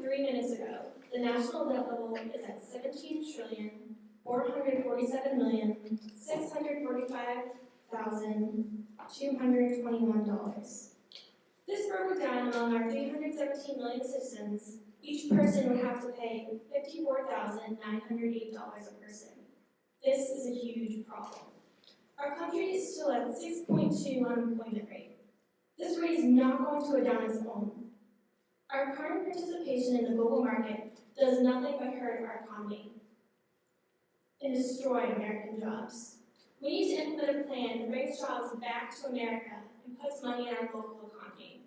3 minutes ago, the national debt level is at $17,447,645,221. This broken down among our 317 million citizens, each person would have to pay $54,908 a person. This is a huge problem. Our country is still at 6.2 unemployment rate. This rate is not going to go down on its own. Our current participation in the global market does nothing but hurt our economy and destroy American jobs. We need to implement a plan that brings jobs back to America and puts money in our local economy.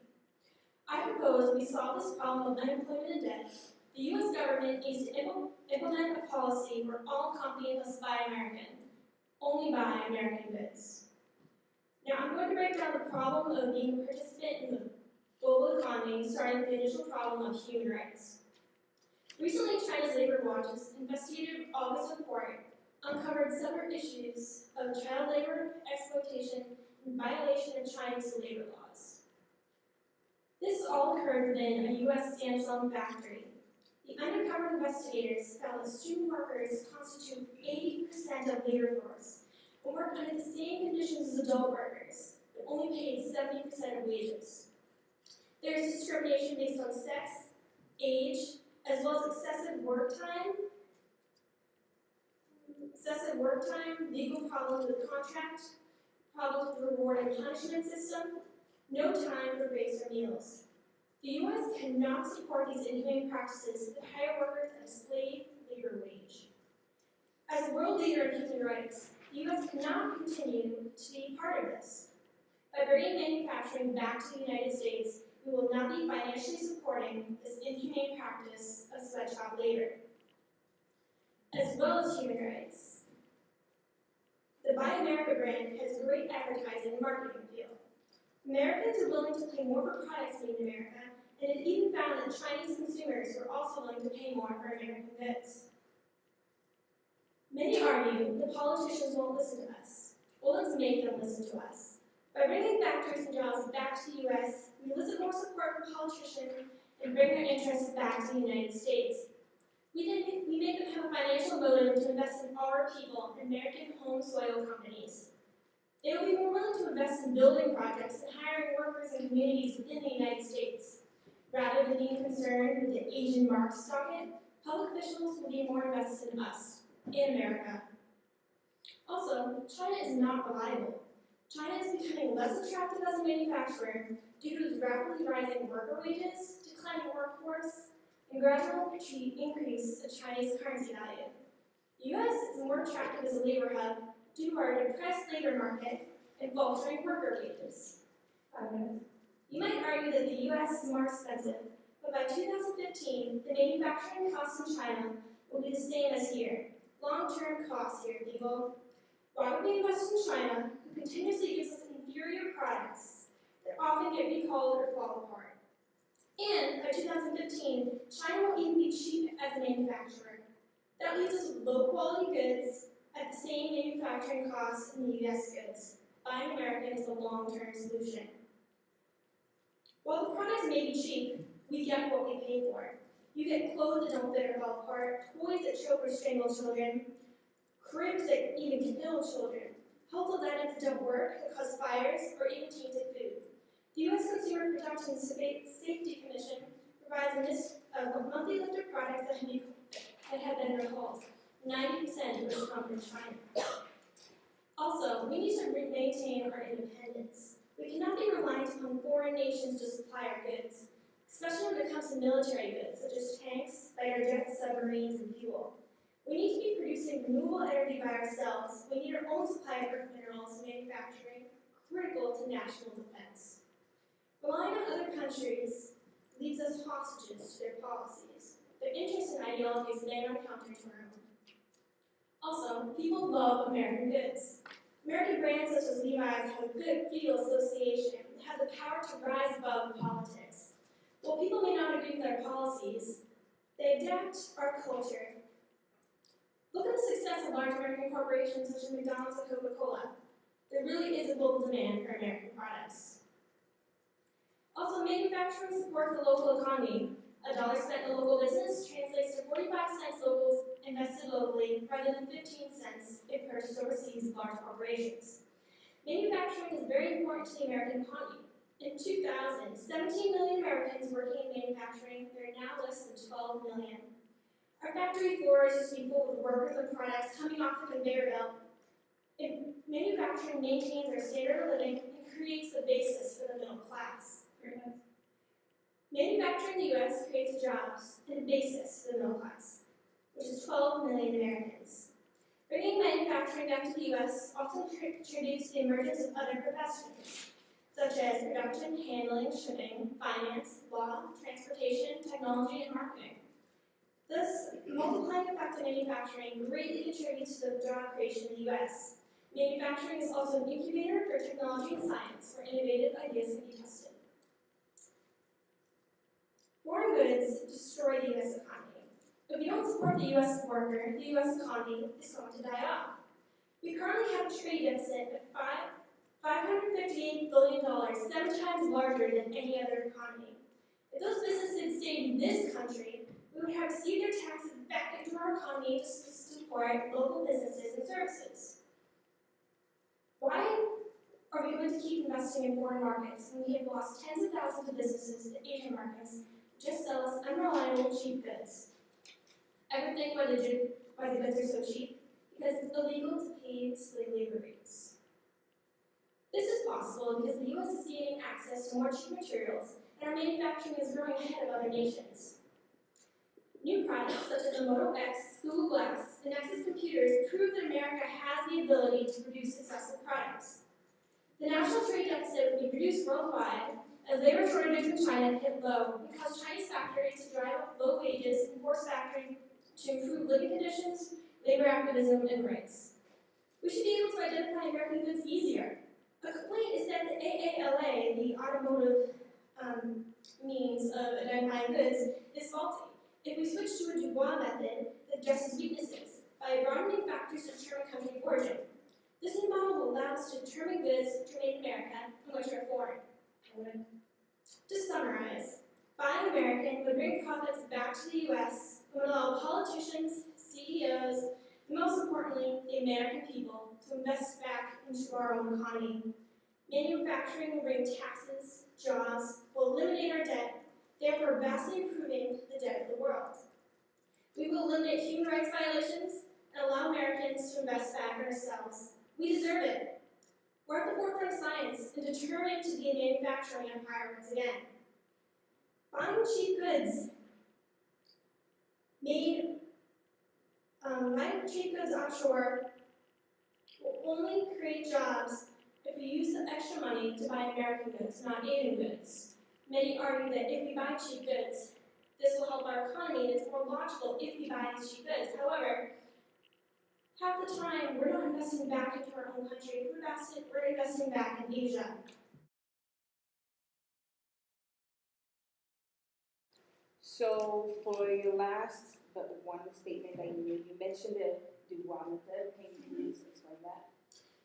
I propose we solve this problem of unemployment and debt. The U.S. government needs to implement a policy where all companies must buy American, only buy American goods. Now I'm going to break down the problem of being a participant in the global economy, starting with the initial problem of human rights. Recently, China's Labor Watch's investigative August report uncovered several issues of child labor, exploitation, and violation of Chinese labor laws. This all occurred within a U.S. Samsung factory. The undercover investigators found that student workers constitute 80% of labor force and work under the same conditions as adult workers, but only paid 70% of wages. There is discrimination based on sex, age, as well as excessive work time, legal problems with contract, problems with the reward and punishment system, no time for breaks or meals. The U.S. cannot support these inhumane practices that hire workers at a slave labor wage. As a world leader in human rights, the U.S. cannot continue to be part of this. By bringing manufacturing back to the United States, we will not be financially supporting this inhumane practice of sweatshop labor. As well as human rights, the Buy America brand has great advertising and marketing appeal. Americans are willing to pay more for products made in America, and it even found that Chinese consumers were also willing to pay more for American goods. Many argue that politicians won't listen to us. Well, let's make them listen to us. By bringing factories and jobs back to the U.S., we elicit more support from politicians and bring their interests back to the United States. We make them have a financial motive to invest in our people and American home soil companies. They will be more willing to invest in building projects and hiring workers and communities within the United States. Rather than being concerned with the Asian market docket, public officials will be more invested in us, in America. Also, China is not reliable. China is becoming less attractive as a manufacturer due to its rapidly rising worker wages, declining workforce, and gradual increase of Chinese currency value. The U.S. is more attractive as a labor hub due to our depressed labor market and faltering worker wages. You might argue that the U.S. is more expensive, but by 2015, the manufacturing costs in China will be the same as here. Long-term costs here, people. Why would we invest in China, who continuously gives us inferior products that often get recalled or fall apart? And by 2015, China won't even be cheap as a manufacturer. That leaves us with low-quality goods at the same manufacturing costs in the U.S. goods. Buying American is a long-term solution. While the products may be cheap, we get what we pay for. You get clothes that don't fit or fall apart, toys that choke or strangle children, cribs that even kill children, household items that don't work, that cause fires, or even tainted food. The U.S. Consumer Protection Safety Commission provides a list of monthly list of products that have been recalled. 90% of which come from China. Also, we need to maintain our independence. We cannot be reliant upon foreign nations to supply our goods, especially when it comes to military goods, such as tanks, fighter jets, submarines, and fuel. We need to be producing renewable energy by ourselves. We need our own supply of earth minerals and manufacturing, critical to national defense. Relying on other countries leaves us hostages to their policies. Their interests and ideologies may run counter to our own. Also, people love American goods. American brands such as Levi's have a good feel association and have the power to rise above politics. While people may not agree with our policies, they adapt our culture. Look at the success of large American corporations such as McDonald's and Coca-Cola. There really is a global demand for American products. Also, manufacturing supports the local economy. A dollar spent in a local business translates to 45 cents locals invested locally rather than 15 cents if purchased overseas by large corporations. Manufacturing is very important to the American economy. In 2000, 17 million Americans working in manufacturing, there are now less than 12 million. Our factory floors used to be full of workers and products coming off the conveyor belt. Manufacturing maintains our standard of living and creates the basis for the middle class. Manufacturing in the U.S. creates jobs and a basis for the middle class, which is 12 million Americans. Bringing manufacturing back to the U.S. also contributes to the emergence of other professions, such as production, handling, shipping, finance, law, transportation, technology, and marketing. This multiplying effect of manufacturing greatly contributes to the job creation in the U.S. Manufacturing is also an incubator for technology and science, where innovative ideas can be tested. Foreign goods destroy the U.S. economy. If we don't support the U.S. worker, the U.S. economy is going to die off. We currently have a trade deficit of $558 billion, 7 times larger than any other economy. If those businesses stayed in this country, we would have received their taxes back into our economy to support local businesses and services. Why are we going to keep investing in foreign markets when we have lost tens of thousands of businesses to Asian markets who just sell us unreliable, cheap goods? Ever think why the goods are so cheap? Because it's illegal to pay slave labor rates. This is possible because the U.S. is gaining access to more cheap materials, and our manufacturing is growing ahead of other nations. New products such as the Model X, Google Glass, and Nexus computers prove that America has the ability to produce successful products. The national trade deficit would be reduced worldwide as labor shortages in China hit low and cause Chinese factories to drive up low wages and force factories to improve living conditions, labor activism, and rights. We should be able to identify American goods easier. A complaint is that the AALA, the automotive means of identifying goods, is faulty. If we switch to a Dubois method that addresses weaknesses by broadening factors to determine country of origin, this new model will allow us to determine goods which are made in America and which are foreign. To summarize, buying American would bring profits back to the U.S. and would allow politicians, CEOs, and most importantly, the American people to invest back into our own economy. Manufacturing will bring taxes, jobs, will eliminate our debt, therefore vastly improving the debt of the world. We will eliminate human rights violations and allow Americans to invest back in ourselves. We deserve it. We're at the forefront of science and determined to be a manufacturing empire once again. Buying cheap goods offshore will only create jobs if we use the extra money to buy American goods, not Asian goods. Many argue that if we buy cheap goods, this will help our economy, and it's more logical if we buy these cheap goods. However, half the time, we're not investing back into our own country, we're investing back in Asia. So for your last but one statement that you made, you mentioned the Dubois method. Can you please explain that?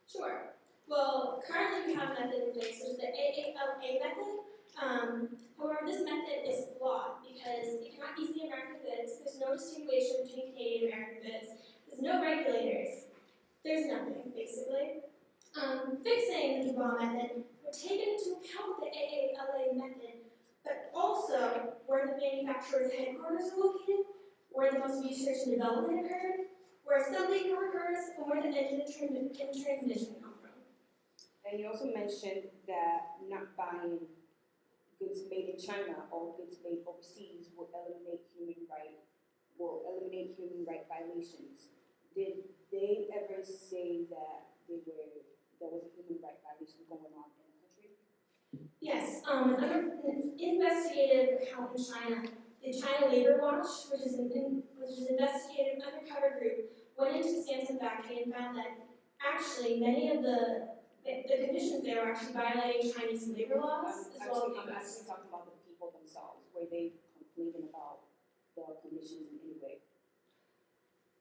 Sure. Well, currently we have a method in place, which is the AALA method. However, this method is flawed because it cannot use the American goods. There's no distinguishing between Canadian and American goods. There's no regulators. There's nothing, basically. Fixing the Dubois method would take into account the AALA method, but also where the manufacturer's headquarters are located, where the most research and development occurred, where assembly occurs, and where the engine and transmission come from. And you also mentioned that not buying goods made in China or goods made overseas will eliminate human right violations. Did they ever say that there was a human right violation going on in the country? Yes, an investigative account in China, the China Labor Watch, which is an investigative undercover group, went into the Samsung factory and found that actually many of the conditions there were actually violating Chinese labor laws as well as the I'm actually talking about the people themselves. Were they complaining about the conditions in any way?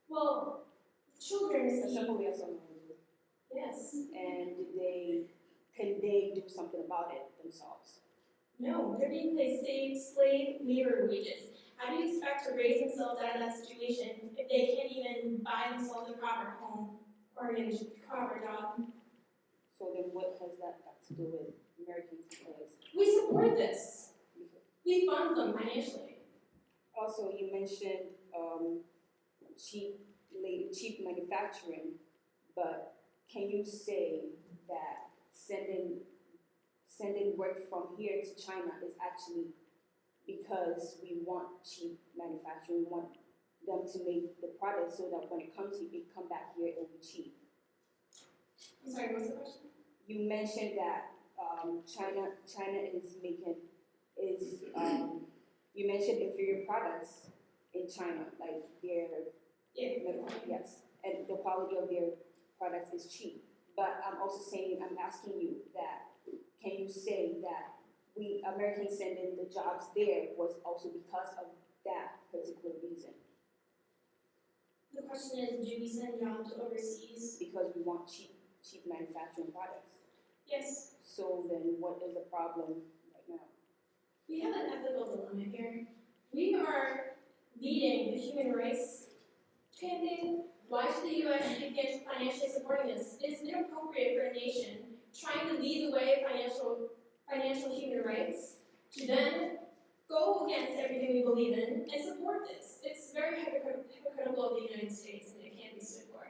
Well, children Assembly of some yes. And can they do something about it themselves? No, they're being paid slave labor wages. How do you expect to raise themselves out of that situation if they can't even buy themselves a proper home or a proper job? So then what has that got to do with Americans? Because We support this. We fund them financially. also you mentioned cheap manufacturing, but can you say that sending work from here to China is actually because we want cheap manufacturing, we want them to make the product so that when it comes here, it come back here, it will be cheap. I'm sorry, what's the question? You mentioned that China is making you mentioned inferior products in China, like their yes, and the quality of their products is cheap. But I'm also saying, I'm asking you that, can you say that we Americans sending the jobs there was also because of that particular reason? The question is, do we send jobs overseas? Because we want cheap manufacturing products. Yes. So then what is the problem right now? We have an ethical dilemma here. We are leading the human rights campaign. Why should the U.S. be financially supporting this? It is inappropriate for a nation trying to lead the way of financial human rights to then go against everything we believe in and support this. It's very hypocritical of the United States, and it can't be stood for.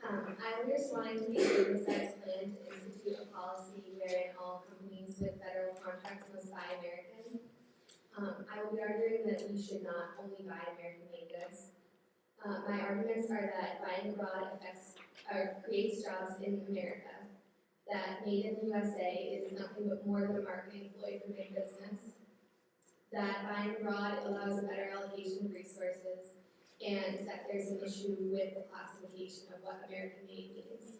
I was responding to the Oversight plan to institute a policy wherein all companies with federal contracts must buy American. I will be arguing that we should not only buy American-made goods. My arguments are that buying abroad creates jobs in America, that made in the USA is nothing but more than a marketing ploy for big business, that buying abroad allows a better allocation of resources, and that there's an issue with the classification of what American-made means.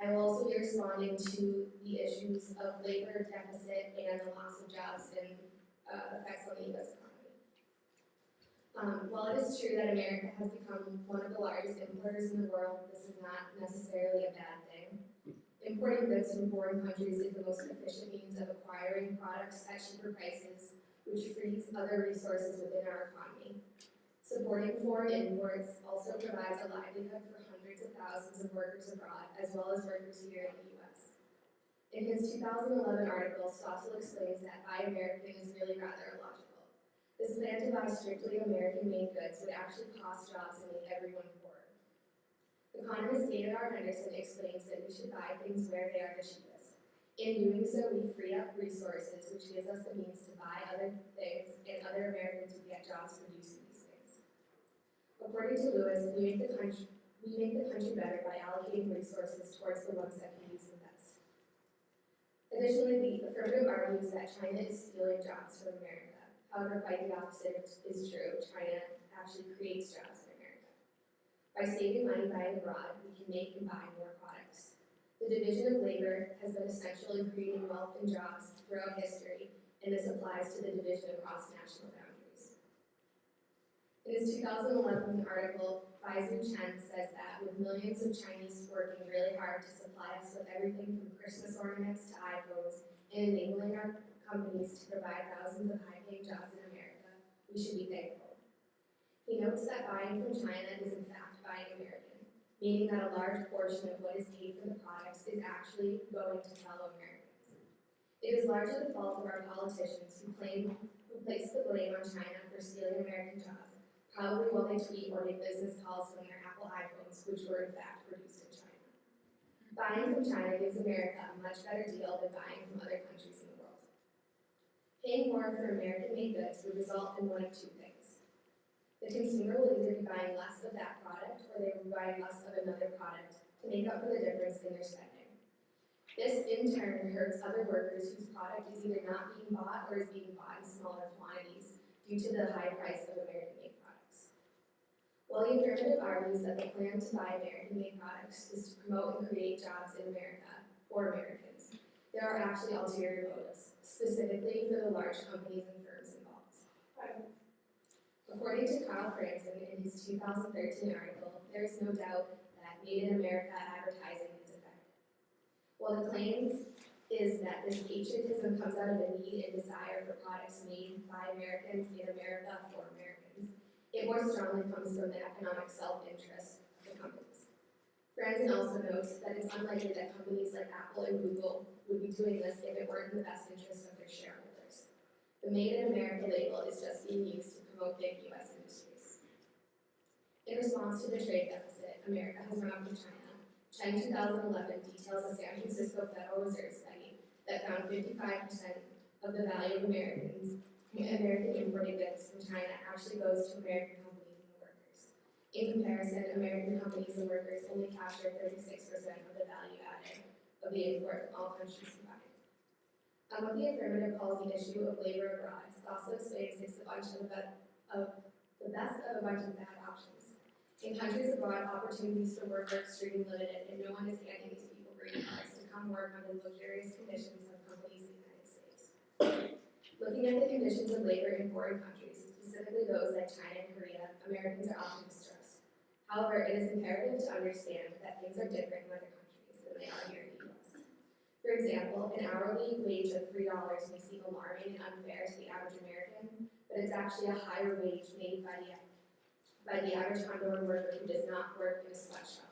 I will also be responding to the issues of labor deficit and the loss of jobs and effects on the U.S. economy. While it is true that America has become one of the largest importers in the world, this is not necessarily a bad thing. Importing goods from foreign countries is the most efficient means of acquiring products at cheaper prices, which frees other resources within our economy. Supporting foreign imports also provides a livelihood for hundreds of thousands of workers abroad, as well as workers here in the U.S. In his 2011 article, Stossel explains that Buy American is really rather illogical. This plan to buy strictly American-made goods would actually cost jobs and make everyone poorer. Economist David R. Henderson explains that we should buy things where they are the cheapest. In doing so, we free up resources, which gives us the means to buy other things, and other Americans would get jobs producing these things. According to Lewis, we make the country better by allocating resources towards the ones that can use them best. Additionally, the affirmative argues that China is stealing jobs from America. However, quite the opposite is true. China actually creates jobs in America. By saving money buying abroad, we can make and buy more products. The division of labor has been essential in creating wealth and jobs throughout history, and this applies to the division across national boundaries. In his 2011 article, Faizun Chen says that with millions of Chinese working really hard to supply us with everything from Christmas ornaments to iPhones and enabling our companies to provide thousands of high-paying jobs in America, we should be thankful. He notes that buying from China is in fact buying American, meaning that a large portion of what is paid for the products is actually going to fellow Americans. It is largely the fault of our politicians who place the blame on China for stealing American jobs, probably while they tweet or make business calls from their Apple iPhones, which were in fact produced in China. Buying from China gives America a much better deal than buying from other countries in the world. Paying more for American-made goods would result in one of two things. The consumer will either be buying less of that product or they will be buying less of another product to make up for the difference in their spending. This, in turn, hurts other workers whose product is either not being bought or is being bought in smaller quantities due to the high price of American-made products. While the affirmative argues that the plan to buy American-made products is to promote and create jobs in America for Americans, there are actually ulterior motives, specifically for the large companies and firms involved. According to Carl Franzen in his 2013 article, there is no doubt that Made in America advertising is effective. While the claims is that this patriotism comes out of a need and desire for products made by Americans in America for Americans. It more strongly comes from the economic self-interest of the companies. Franzen also notes that it's unlikely that companies like Apple and Google would be doing this if it weren't in the best interest of their shareholders. The Made in America label is just being used to promote big U.S. industries. In response to the trade deficit America has run up with China, China 2011 details a San Francisco Federal Reserve study that found 55% of the value of American imported goods from China actually goes to American companies and workers. In comparison, American companies and workers only capture 36% of the value added of the import of all countries combined. With the affirmative policy issue of labor abroad, also explains it's the best of a bunch of bad options. In countries abroad, opportunities for work are extremely limited, and no one is handing these people green cards to come work under luxurious conditions of companies in the United States. Looking at the conditions of labor in foreign countries, specifically those like China and Korea, Americans are often distressed. However, it is imperative to understand that things are different in other countries than they are here in the U.S. For example, an hourly wage of $3 may seem alarming and unfair to the average American, but it's actually a higher wage made by the average Honduran worker who does not work in a sweatshop.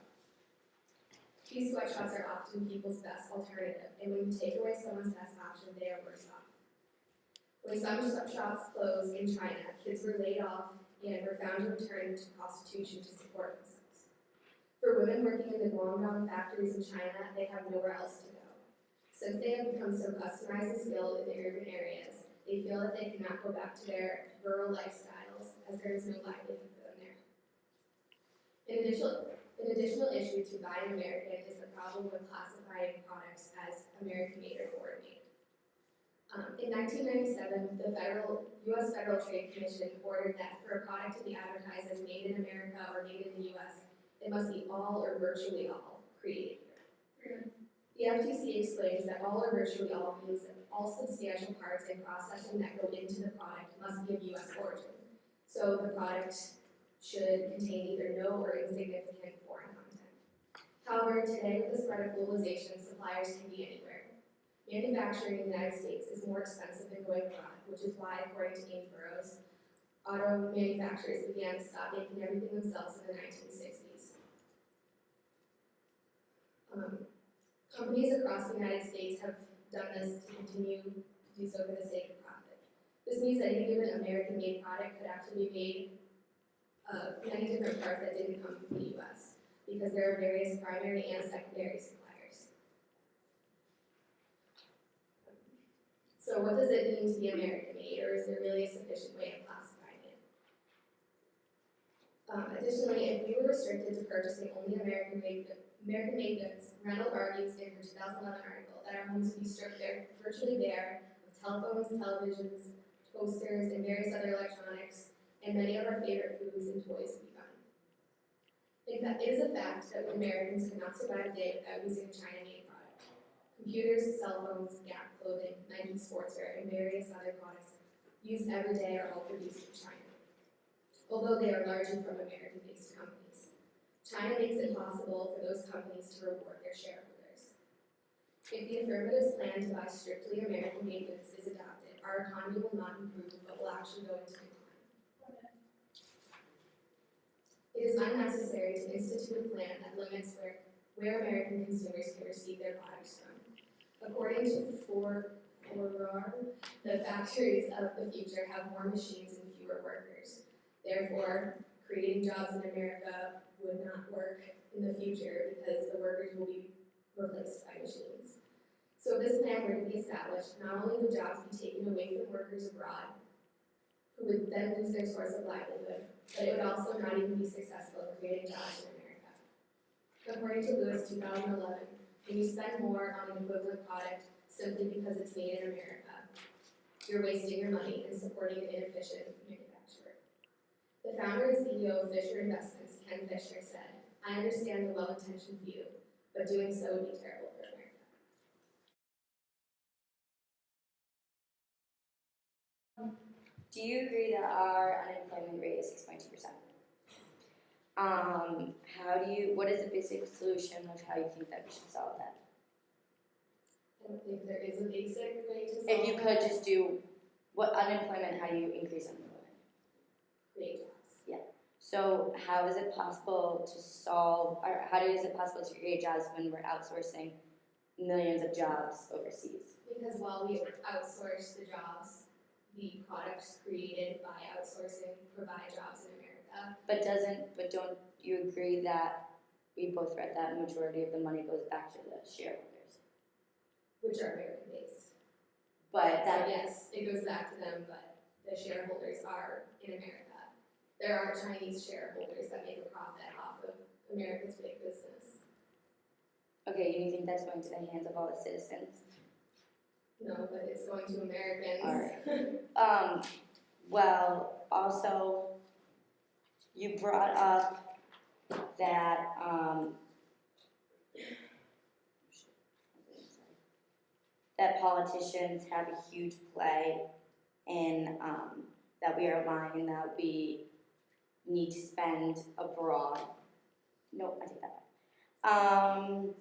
These sweatshops are often people's best alternative, and when you take away someone's best option, they are worse off. When some shops closed in China, kids were laid off and were found to return to prostitution to support themselves. For women working in the Guangdong factories in China, they have nowhere else to go. Since they have become so customized and skilled in the urban areas, they feel that they cannot go back to their rural lifestyles as there is no livelihood for them there. An additional issue to buying American is the problem with classifying products as American-made or foreign-made. In 1997, the U.S. Federal Trade Commission ordered that for a product to be advertised as made in America or made in the U.S., it must be all or virtually all created here. The FTC explains that all or virtually all means that all substantial parts and processing that go into the product must be of U.S. origin. So the product should contain either no or insignificant foreign content. However, today with the spread of globalization, suppliers can be anywhere. Manufacturing in the United States is more expensive than going abroad, which is why, according to Amy Burroughs, auto manufacturers began to stop making everything themselves in the 1960s. Companies across the United States have done this to continue to do so for the sake of profit. This means that any given American-made product could actually be made of many different parts that didn't come from the U.S., because there are various primary and secondary suppliers. So what does it mean to be American-made, or is there really a sufficient way of classifying it? Additionally, if we were restricted to purchasing only American-made goods, Randall argues in her 2011 article that our homes would be stripped virtually bare of telephones, televisions, toasters, and various other electronics, and many of our favorite foods and toys would be gone. In fact, it is a fact that we Americans could not survive a day without using a China-made product. Computers, cell phones, Gap clothing, Nike sportswear, and various other products used every day are all produced in China, although they are largely from American-based companies. China makes it possible for those companies to reward their shareholders. If the affirmative's plan to buy strictly American-made goods is adopted, our economy will not improve, but will actually go into decline. It is unnecessary to institute a plan that limits where American consumers can receive their products from. According to Ford, the factories of the future have more machines and fewer workers. Therefore, creating jobs in America would not work in the future because the workers will be replaced by machines. So if this plan were to be established, not only would jobs be taken away from workers abroad, who would then lose their source of livelihood, but it would also not even be successful in creating jobs in America. According to Lewis 2011, when you spend more on an equivalent product simply because it's made in America, you're wasting your money and supporting an inefficient manufacturer. The founder and CEO of Fisher Investments, Ken Fisher, said, "I understand the well-intentioned view, but doing so would be terrible for America." Do you agree that our unemployment rate is 6.2%? What is the basic solution of how you think that we should solve that? And don't think there is a basic way to solve If you could that. just do, what unemployment, how do you increase unemployment? Create jobs. So how is it possible to solve, or how is it possible to create jobs when we're outsourcing millions of jobs overseas? Because while we outsource the jobs, the products created by outsourcing provide jobs in America. But don't you agree that we both read that majority of the money goes back to the shareholders? Which are American based. But So that, yes, it goes back to them, but the shareholders are in America. There are Chinese shareholders that make a profit off of America's big business. okay, you think that's going to the hands of all the citizens? No, but it's going to Americans. All right. Well, also, you brought up that, that politicians have a huge play in, that we are lying and that we need to spend abroad. Nope, I take that back.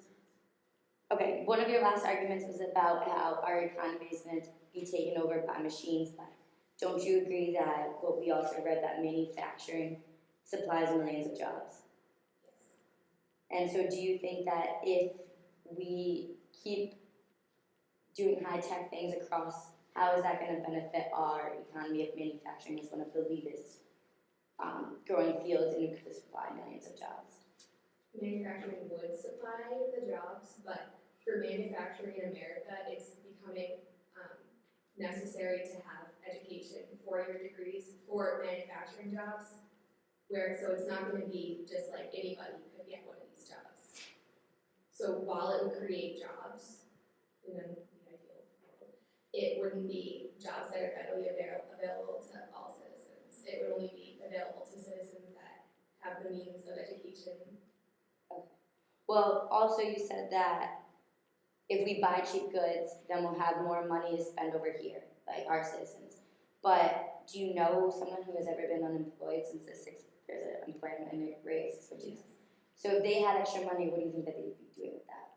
Okay, one of your last arguments was about how our economy is going to be taken over by machines, but don't you agree that what we also read that manufacturing supplies millions of jobs? Yes. And so do you think that if we keep doing high-tech things across, how is that going to benefit our economy if manufacturing is one of the leaders growing fields and could supply millions of jobs? Manufacturing would supply the jobs, but for manufacturing in America, it's becoming necessary to have education, 4-year degrees for manufacturing jobs, so it's not going to be just like anybody could get one of these jobs. So while it would create jobs, in the ideal world, it wouldn't be jobs that are readily available to all citizens. It would only be available to citizens that have the means of education. Well, also you said that if we buy cheap goods, then we'll have more money to spend over here, like our citizens. But do you know someone who has ever been unemployed since there's an employment rate of 6%? So if they had extra money, what do you think that they'd be doing with that?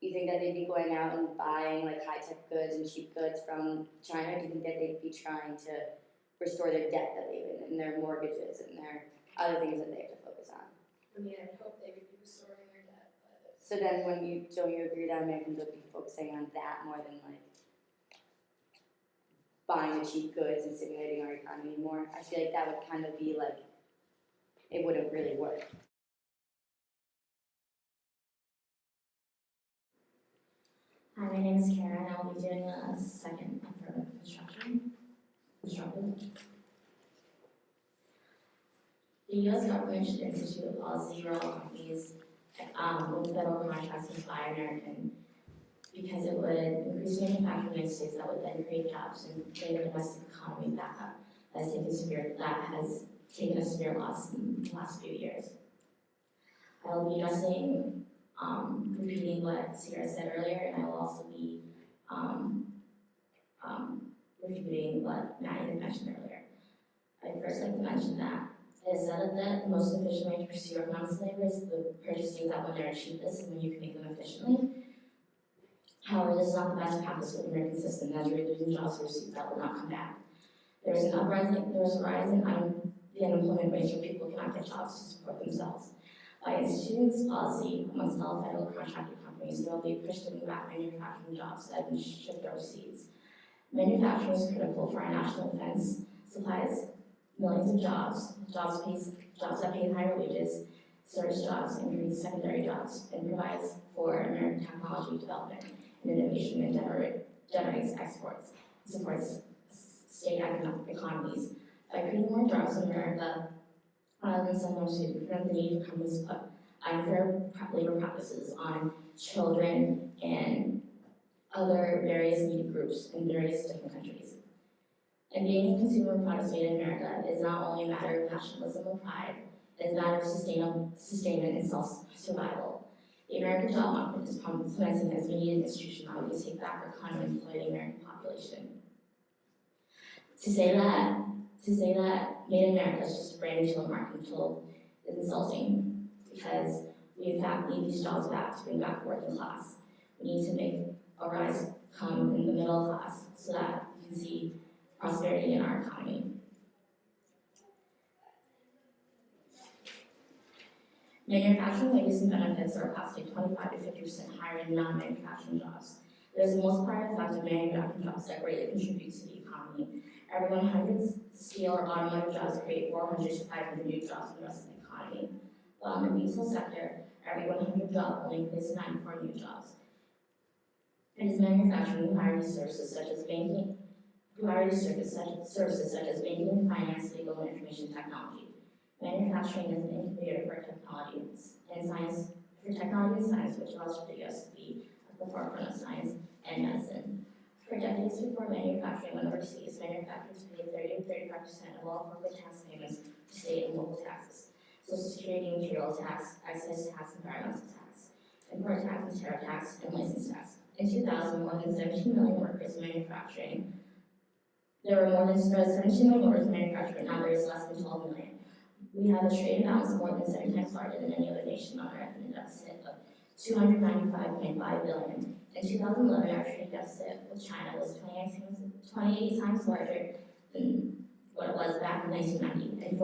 You think that they'd be going out and buying like high-tech goods and cheap goods from China? Or do you think that they'd be trying to restore their debt that they've been in, their mortgages and their other things that they have to focus on? I mean, I hope they would be restoring their debt, but So then don't you agree that Americans would be focusing on that more than like buying the cheap goods and stimulating our economy more? I feel like that would kind of be like, it wouldn't really work. Hi, my name is Kara, and I'll be doing a second effort of construction. The U.S. government should institute a policy for all companies with federal contracts and buy American, because it would increase manufacturing in the United States that would then create jobs and bring the domestic economy back up. That has taken a severe loss in the last few years. I will be addressing repeating what Sierra said earlier, and I will also be refuting what Maddie had mentioned earlier. I'd first like to mention that it is said that the most efficient way to pursue economic labor is the purchase things that when they're cheapest and when you can make them efficiently. However, this is not the best practice for the American system, as we're losing jobs overseas that will not come back. There is a rise in the unemployment rates where people cannot get jobs to support themselves. By instituting this policy amongst all federal contracted companies, there will be a push to move back manufacturing jobs that have been shipped overseas. Manufacturing is critical for our national defense, supplies millions of jobs that pay higher wages, service jobs, and creates secondary jobs, and provides for American technology development and innovation, and generates exports, supports state economies. By creating more jobs in America, rather than send them to prevent the need for companies to put unfair labor practices on children and other various needy groups in various different countries. And being a consumer of products made in America is not only a matter of nationalism or pride, it's a matter of sustainment and self-survival. The American job market is commencing as many an institution that we take back our economy and employ the American population. To say that Made in America is just a brand new marketing tool is insulting, because we in fact need these jobs back to bring back the working class. We need to make a rise come in the middle class so that we can see prosperity in our economy. Manufacturing wages and benefits are approximately 25 to 50% higher in non-manufacturing jobs. There's a multiplier effect of manufacturing jobs that greatly contribute to the economy. Every 100 steel or automotive jobs create 400 to 500 new jobs in the rest of the economy. While in the retail sector, every 100 jobs only creates 94 new jobs. It is manufacturing who hire these services such as banking, finance, legal, and information technology. Manufacturing is an incubator for technology and science, which allows for the U.S. to be at the forefront of science and medicine. For decades before manufacturing went overseas, manufacturers paid 30 to 35% of all corporate tax payments to state and local taxes, Social Security, material tax, excise tax, environmental tax, import tax, and tariff tax, and license tax. In 2000, more than 17 million workers in manufacturing. There were more than 17 million workers in manufacturing, now there is less than 12 million. We have a trade balance more than 7 times larger than any other nation on Earth, and a deficit of $295.5 billion. In 2011, our trade deficit with China was 28 times larger than what it was back in 1990, and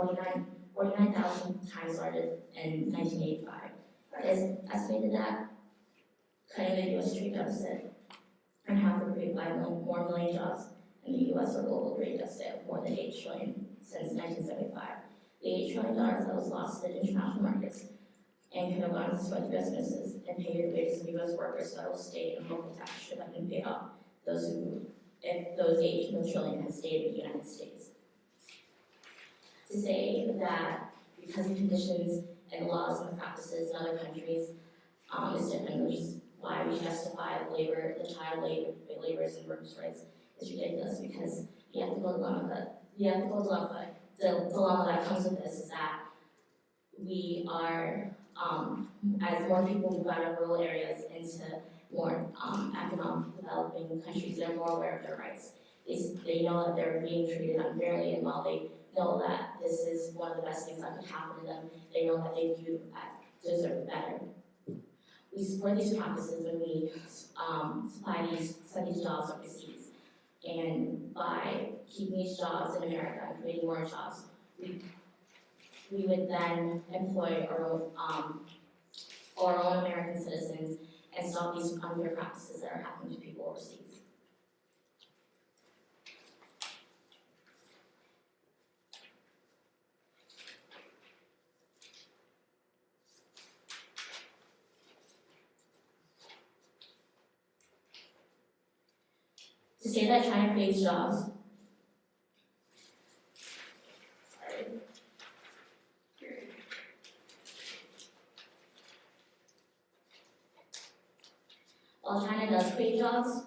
49,000 times larger in 1985. It is estimated that cutting the U.S. trade deficit in half would create 5 more million jobs in the U.S. or global trade deficit of more than $8 trillion since 1975. The $8 trillion that was lost to the international markets and could have gone to sweat U.S. businesses and pay the wages of U.S. workers, federal, state, and local taxes should have been paid off. If those $8 trillion had stayed in the United States. To say that because of conditions and laws and practices in other countries is different, which is why we justify the child laborers and workers' rights, is ridiculous, because the ethical dilemma that comes with this is that we are, as more people move out of rural areas into more economic developing countries, they're more aware of their rights. They know that they're being treated unfairly, and while they know that this is one of the best things that could happen to them, they know that they deserve better. We support these practices when we send these jobs overseas. And by keeping these jobs in America and creating more jobs, we would then employ our own American citizens and stop these unfair practices that are happening to people overseas. To say that China creates jobs, while China does create jobs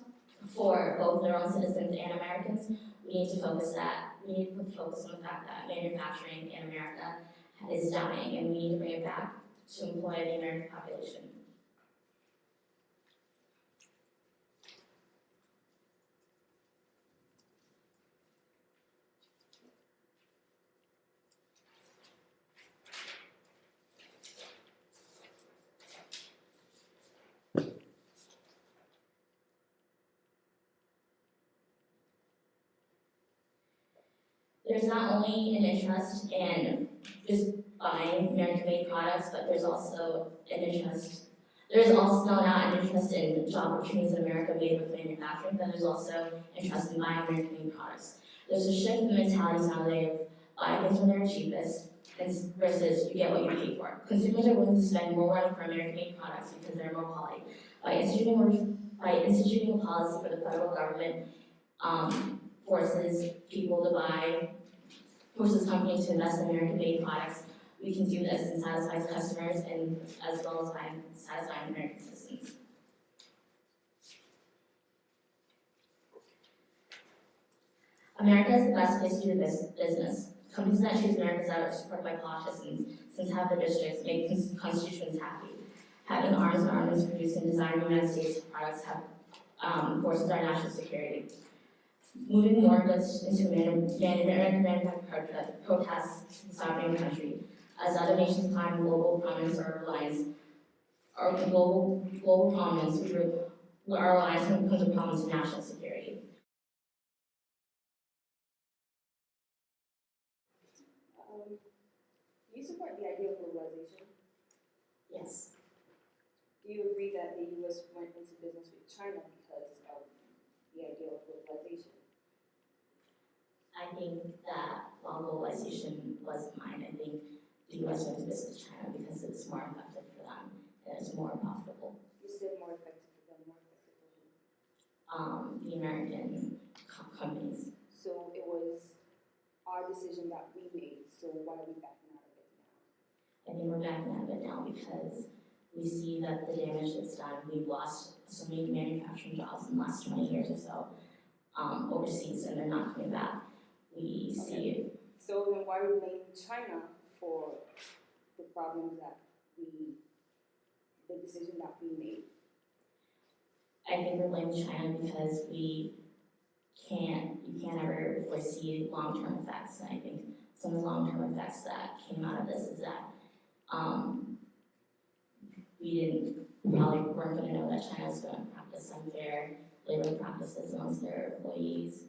for both their own citizens and Americans, we need to focus on the fact that manufacturing in America is dying, and we need to bring it back to employ the American population. There's not only an interest in just buying American-made products, but there's also not an interest in job opportunities in America made with manufacturing, but there's also interest in buying American-made products. There's a shift in mentalities nowadays of buy things when they're cheapest versus you get what you pay for. Consumers are willing to spend more money for American-made products because they're more quality. By instituting a policy for the federal government forces companies to invest in American-made products, we can do this and satisfy customers and as well as satisfying American citizens. America is the best place to do business. Companies that choose America that are supported by politicians, since half their districts make constituents happy. Having arms and armies producing designing United States products forces our national security. Moving more goods into American manufactured protests the sovereign country. As other nations climb global prominence or reliance, global prominence, our alliance becomes a problem to national security. Do you support the idea of globalization? Yes. Do you agree that the U.S. went into business with China because of the idea of globalization? I think that while globalization was mine, I think the U.S. went to business with China because it was more effective for them and it's more profitable. You said more effective for them, more effective for who? The American companies. So it was our decision that we made, so why are we backing out of it now? I think we're backing out of it now because we see that the damage that's done, we've lost so many manufacturing jobs in the last 20 years or so overseas, and they're not coming back. We see So then why are we blaming China for the problems that the decision that we made? I think we're blaming China because you can't ever foresee long-term effects, and I think some of the long-term effects that came out of this is that we probably weren't going to know that China's going to practice unfair labor practices amongst their employees,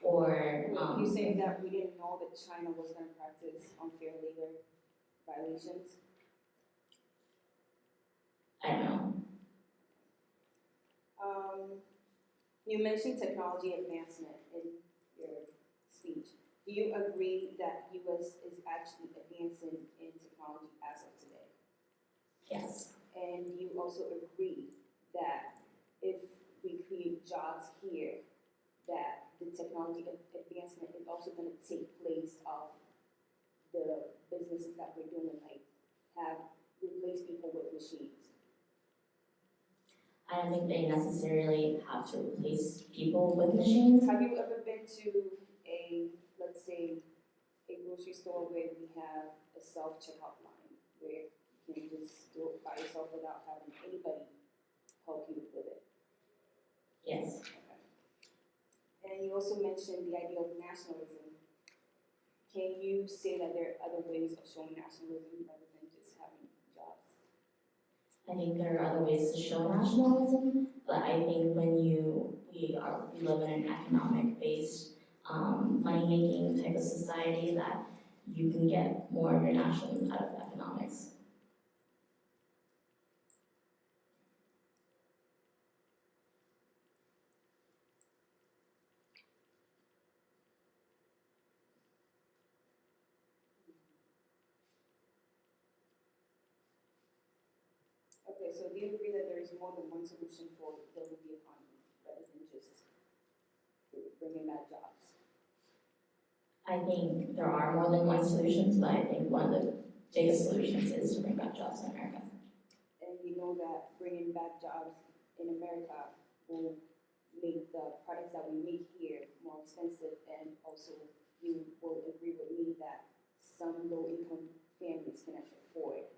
or You're saying that we didn't know that China was going to practice unfair labor violations? I don't know. You mentioned technology advancement in your speech. Do you agree that U.S. is actually advancing in technology as of today? Yes. And do you also agree that if we create jobs here, that the technology advancement is also going to take place of the businesses that we're doing, like replace people with machines? I don't think they necessarily have to replace people with machines. Have you ever been to let's say, a grocery store where we have a self-checkout line, where you can just do it by yourself without having anybody help you with it? Yes. Okay. And you also mentioned the idea of nationalism. Can you say that there are other ways of showing nationalism rather than just having jobs? I think there are other ways to show nationalism, but I think when we live in an economic-based, money-making type of society, that you can get more of your nationalism out of economics. Okay, so do you agree that there is more than one solution for building the economy rather than just bringing back jobs? I think there are more than one solutions, but I think one of the biggest solutions is to bring back jobs in America. And you know that bringing back jobs in America will make the products that we make here more expensive, and also you will agree with me that some low-income families cannot afford.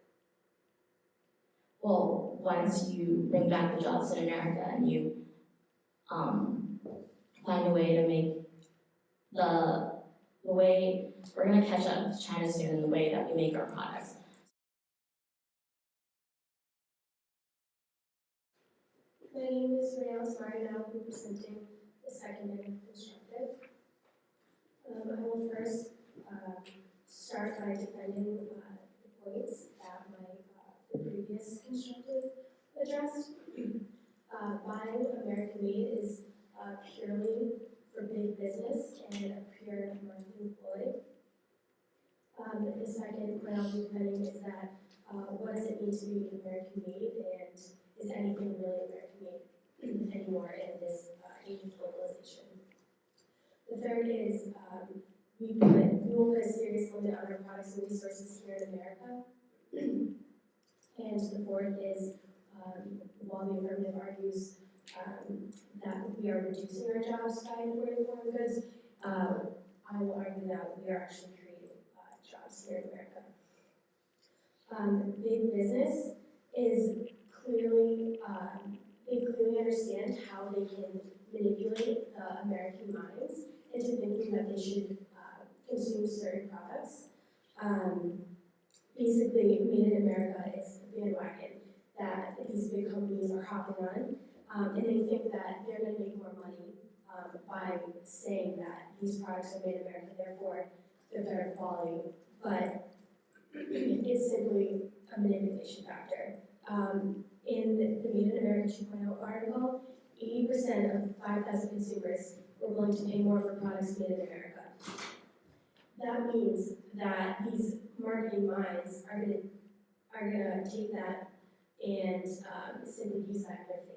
Well, once you bring back the jobs in America and you find a way to make the way, we're going to catch up with China soon in the way that we make our products. My name is Rhode, and I will be presenting the second and constructive. I will first start by defending the points that the previous constructive addressed. Buying American made is purely for big business and a pure marketing ploy. The second point I'll be defending is that what does it mean to be American made, and is anything really American made anymore in this age of globalization? The third is we will put a serious limit on our products and resources here in America. And the fourth is while the affirmative argues that we are reducing our jobs by importing foreign goods, I will argue that we are actually creating jobs here in America. Big business is clearly, they clearly understand how they can manipulate American minds into thinking that they should consume certain products. Basically, Made in America is a bandwagon that these big companies are hopping on. and they think that they're gonna make more money, by saying that these products are made in America, therefore they're better quality, but it's simply a manipulation factor. In the Made in America 2.0 article, 80% of 5,000 consumers were willing to pay more for products made in America. That means that these marketing minds are gonna take that and simply use that in their favor.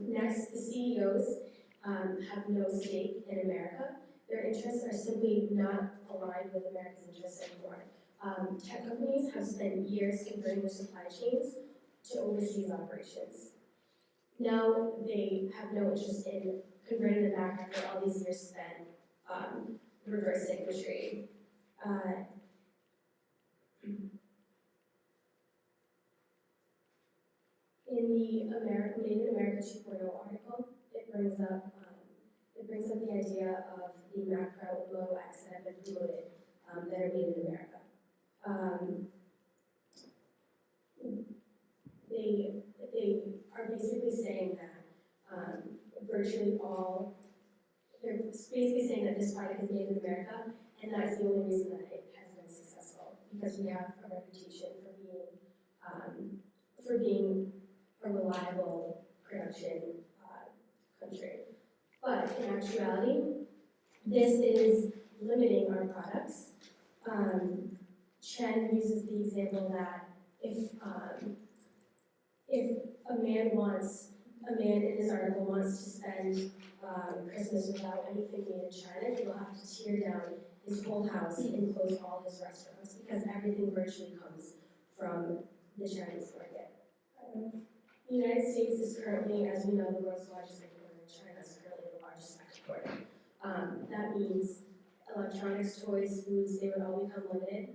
Next, the CEOs have no stake in America. Their interests are simply not aligned with America's interests anymore. Tech companies have spent years converting their supply chains to overseas operations. Now they have no interest in converting them back after all these years spent reversing the trade. In the Made in America 2.0 article, it brings up the idea of the Mac Pro and Moto X that have been promoted that are made in America. They are basically saying that they're basically saying that this product is made in America, and that is the only reason that it has been successful, because we have a reputation for being a reliable production country. But in actuality, this is limiting our products. Chen uses the example that if a man in his article wants to spend Christmas without anything made in China, he will have to tear down his whole house and close all his restaurants, because everything virtually comes from the Chinese market. The United States is currently, as we know, the world's largest exporter. China is currently the largest exporter. That means electronics, toys, foods, they would all become limited.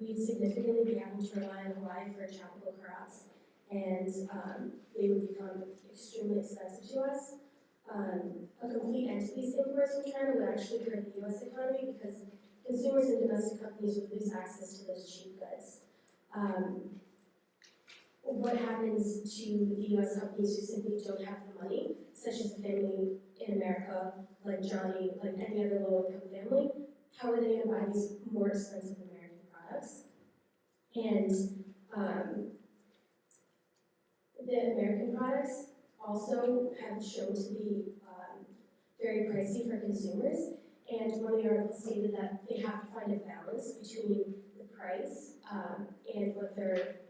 We'd significantly be having to rely on Hawaii for tropical crops, and they would become extremely expensive to us. A complete end-to-piece imports from China would actually hurt the U.S. economy, because consumers and domestic companies would lose access to those cheap goods. What happens to the U.S. companies who simply don't have the money, such as a family in America, like Johnny, like any other low-income family? How are they going to buy these more expensive American products? And the American products also have shown to be very pricey for consumers. And one of the articles stated that they have to find a balance between the price and what they're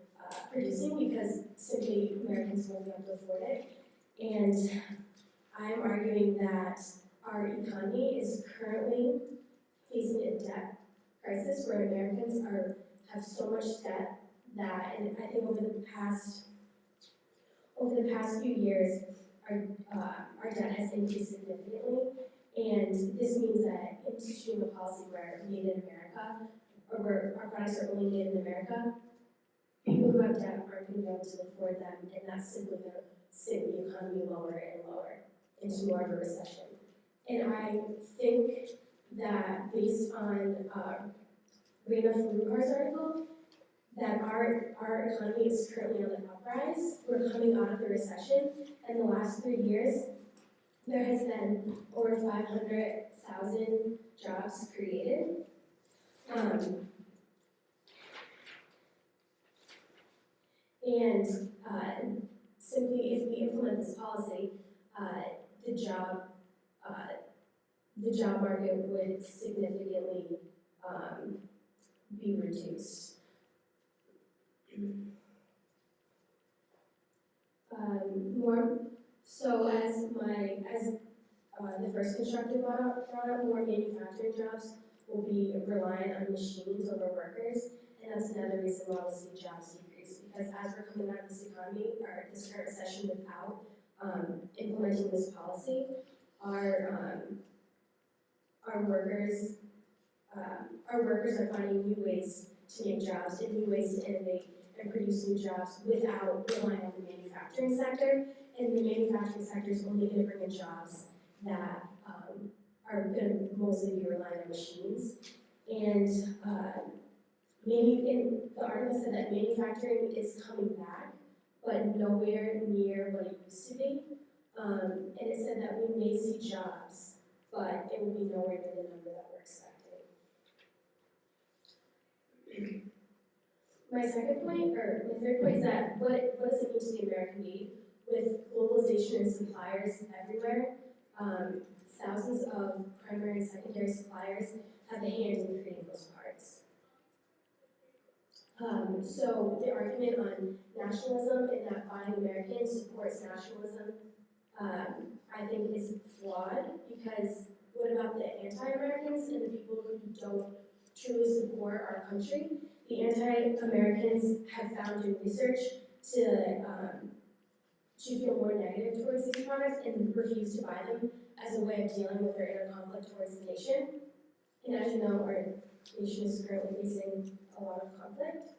producing, because simply Americans won't be able to afford it. And I'm arguing that our economy is currently facing a debt crisis where Americans have so much debt that, and I think over the past few years, our debt has increased significantly, and this means that instituting a policy where made in America, or where our products are only made in America, people who have debt aren't going to be able to afford them, and that's simply going to sink the economy lower and lower into more of a recession. And I think that based on Rena Farukar's article, that our economy is currently on the uprise. We're coming out of the recession, and the last 3 years, there has been over 500,000 jobs created. And simply, if we implement this policy, the job market would significantly be reduced. So as the first constructor brought up, more manufacturing jobs will be reliant on machines over workers, and that's another reason why we'll see jobs decrease, because as we're coming out of this economy, or this current recession without implementing this policy, our workers are finding new ways to make jobs and new ways to innovate and produce new jobs without relying on the manufacturing sector. And the manufacturing sector is only going to bring in jobs that are going to mostly be relying on machines. And the article said that manufacturing is coming back, but nowhere near what it used to be. And it said that we may see jobs, but it will be nowhere near the number that we're expecting. My third point is that what does it mean to be American made? With globalization and suppliers everywhere, thousands of primary and secondary suppliers have a hand in creating those parts. So the argument on nationalism and that buying American supports nationalism, I think is flawed, because what about the anti-Americans and the people who don't truly support our country? The anti-Americans have found in research to feel more negative towards these products and refuse to buy them as a way of dealing with their inner conflict towards the nation. And as you know, our nation is currently facing a lot of conflict.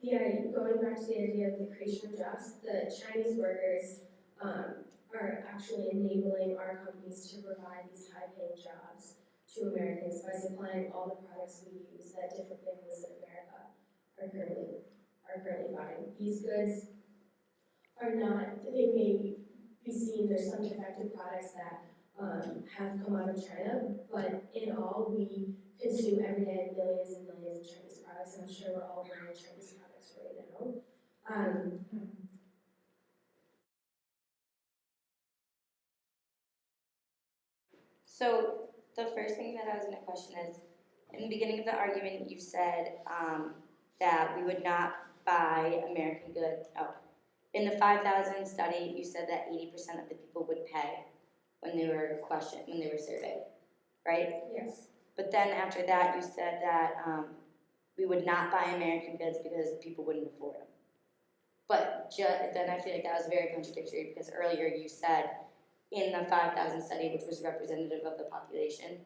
And going back to the idea of the creation of jobs, the Chinese workers are actually enabling our companies to provide these high-paying jobs to Americans by supplying all the products we use that different families in America are currently buying. These goods are not, they may be seen, there's some defective products that have come out of China, but in all, we consume every day millions and millions of Chinese products, and I'm sure we're all wearing Chinese products right now. So the first thing that I was going to question is, in the beginning of the argument, you said that we would not buy American goods. Oh, in the 5,000 study, you said that 80% of the people would pay when they were surveyed, right? Yes. But then after that, you said that we would not buy American goods because people wouldn't afford them. But then I feel like that was very contradictory, because earlier you said in the 5,000 study, which was representative of the population,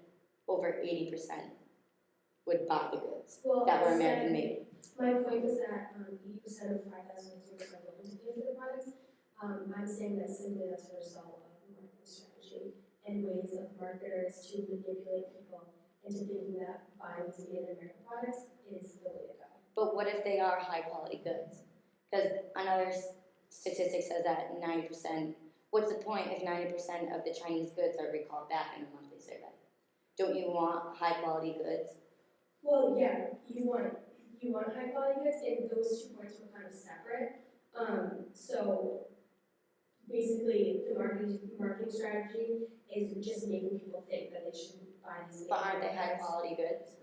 over 80% would buy the goods that were American made. My point was that 80% of 5,000 consumers are willing to pay for the products. I'm saying that simply that's a result of marketing strategy and ways of marketers to manipulate people into thinking that buying these made in American products is the way to go. But what if they are high quality goods? Because another statistic says that 90%, what's the point if 90% of the Chinese goods are recalled back in a monthly survey? Don't you want high quality goods? Well, yeah, you want high quality goods, and those 2 points were kind of separate. So basically, the marketing strategy is just making people think that they should buy these. But aren't they high quality goods?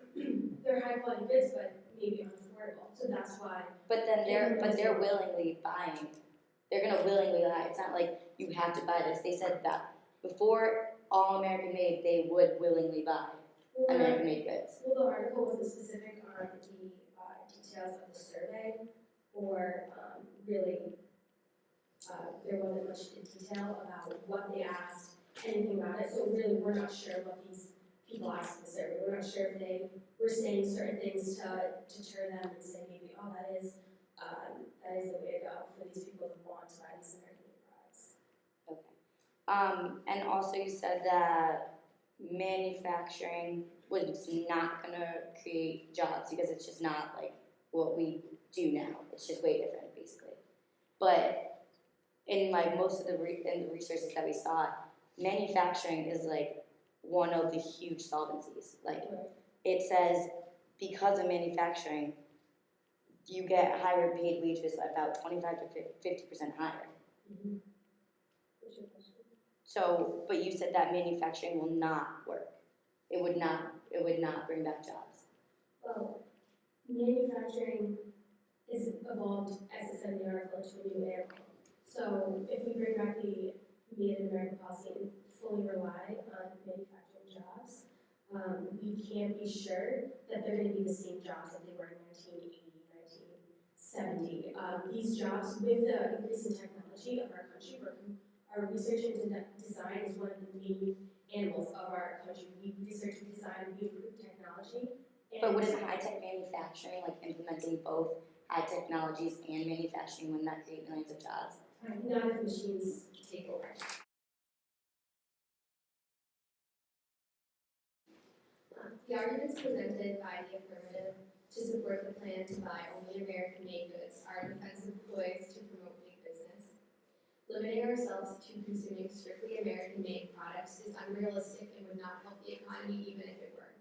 They're high quality goods, but maybe unaffordable. So that's why. But then they're willingly buying. They're gonna willingly buy. It's not like you have to buy this. They said that before all American made, they would willingly buy American made goods. Well, the article wasn't specific on the details of the survey, or really, there wasn't much detail about what they asked, anything about it. So really, we're not sure what these people asked in the survey. We're not sure if they were saying certain things to deter them and say maybe, oh, that is the way to go for these people to want to buy these American products. Okay. And also you said that manufacturing was not gonna create jobs because it's just not like what we do now. It's just way different, basically. But in like most of the resources that we saw, manufacturing is like one of the huge solvencies. Like it says, because of manufacturing, you get higher paid wages, about 25 to 50% higher. Mm-hmm. What's your question? So, but you said that manufacturing will not work. It would not bring back jobs. Well, manufacturing is evolved, as it said in the article, to a new era. So if we bring back the Made in America policy and fully rely on manufacturing jobs, we can't be sure that they're going to be the same jobs that they were in 1980, 1970. These jobs, with the increase in technology of our country, our research and design is one of the main animals of our country. We research and design, we improve technology. But wouldn't high-tech manufacturing, like implementing both high technologies and manufacturing, wouldn't that create millions of jobs? Not if machines take over. The arguments presented by the affirmative to support the plan to buy only American-made goods are defensive ploys to promote big business. Limiting ourselves to consuming strictly American-made products is unrealistic and would not help the economy even if it were.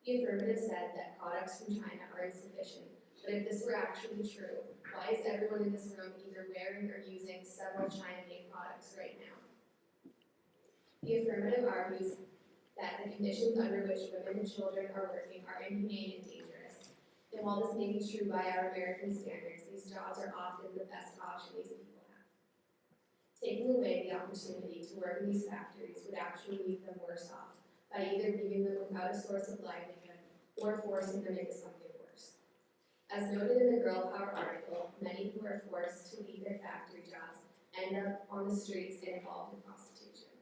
The affirmative said that products from China are insufficient, but if this were actually true, why is everyone in this room either wearing or using several China-made products right now? The affirmative argues that the conditions under which women and children are working are inhumane and dangerous. And while this may be true by our American standards, these jobs are often the best option these people have. Taking away the opportunity to work in these factories would actually leave them worse off by either leaving them without a source of livelihood or forcing them into something worse. As noted in the Girl Power article, many who are forced to leave their factory jobs end up on the streets and involved in prostitution.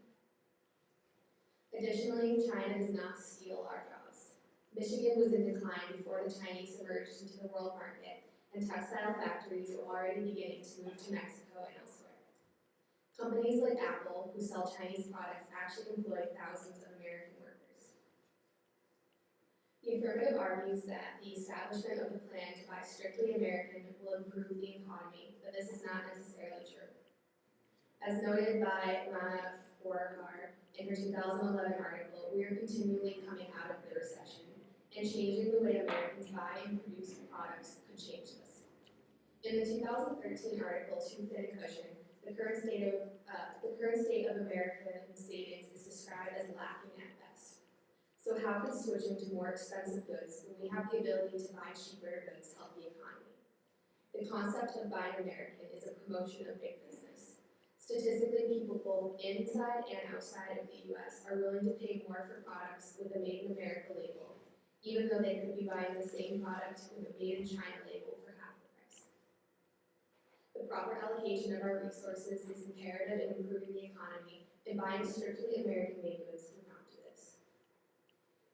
Additionally, China does not steal our jobs. Michigan was in decline before the Chinese emerged into the world market, and textile factories were already beginning to move to Mexico and elsewhere. Companies like Apple, who sell Chinese products, actually employ thousands of American workers. The affirmative argues that the establishment of the plan to buy strictly American will improve the economy, but this is not necessarily true. As noted by Rana Forhar in her 2011 article, we are continually coming out of the recession, and changing the way Americans buy and produce products could change this. In the 2013 article, Too Thin a Cushion, the current state of American savings is described as lacking at best. So how could switching to more expensive goods when we have the ability to buy cheaper goods help the economy? The concept of buying American is a promotion of big business. Statistically, people both inside and outside of the U.S. are willing to pay more for products with a Made in America label, even though they could be buying the same product with a Made in China label for half the price. The proper allocation of our resources is imperative in improving the economy, and buying strictly American-made goods would not do this.